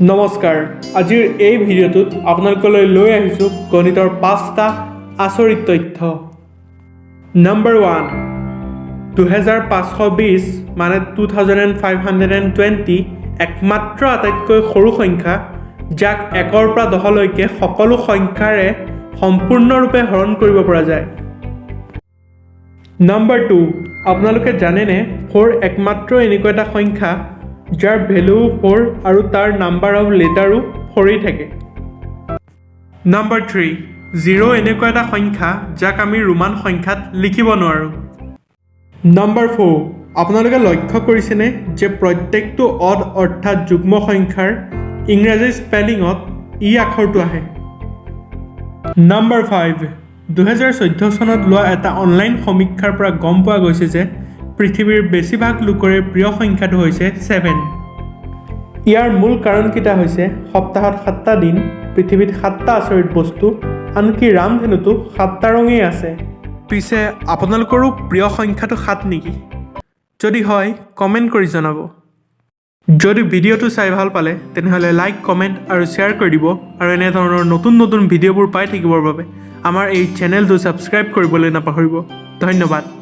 নমস্কাৰ আজিৰ এই ভিডিঅ'টোত আপোনালোকলৈ লৈ আহিছোঁ গণিতৰ 5টা আচৰিত তথ্য। নম্বৰ 1 2520 মানে 2520 একমাত্ৰ আটাইতকৈ সৰু সংখ্যা যাক 1ৰ পৰা 10 লৈকে সকলো সংখ্যাৰে সম্পূৰ্ণৰূপে হৰণ কৰিব পৰা যায়। নম্বৰ 2 আপোনালোকে জানেনে 4 একমাত্ৰ এনেকুৱা এটা সংখ্যা যাৰ ভেলু 4 আৰু তাৰ নাম্বাৰ অফ লেটাৰো 4 থাকে। নম্বৰ 3 0 এনেকুৱা এটা সংখ্যা যাক আমি ৰোমান সংখ্যাত লিখিব নোৱাৰোঁ। নম্বৰ 4 আপোনালোকে লক্ষ্য কৰিছেনে যে প্ৰত্যেকটো অড অৰ্থাৎ যুগ্ম সংখ্যাৰ ইংৰাজী স্পেলিঙত ই আখৰটো আহে। নম্বৰ 5 2014 চনত লোৱা এটা অনলাইন সমীক্ষাৰ পৰা গম পোৱা গৈছে যে পৃথিৱীৰ বেছিভাগ লোকৰে প্ৰিয় সংখ্যাটো হৈছে 7। ইয়াৰ মূল কাৰণকেইটা হৈছে সপ্তাহত 7টা দিন, পৃথিৱীত 7টা আচৰিত বস্তু, আনকি ৰামধেনুতো 7টা ৰঙেই আছে। পিছে আপোনালোকৰো প্ৰিয় সংখ্যাটো 7 নেকি? যদি হয় কমেণ্ট কৰি জনাব। যদি ভিডিঅ'টো চাই ভাল পালে তেনেহ'লে লাইক, কমেণ্ট আৰু শ্বেয়াৰ কৰি দিব আৰু এনেধৰণৰ নতুন নতুন ভিডিঅ'বোৰ পাই থাকিবৰ বাবে আমাৰ এই চেনেলটো ছাবস্ক্ৰাইব কৰিবলৈ নাপাহৰিব। ধন্যবাদ।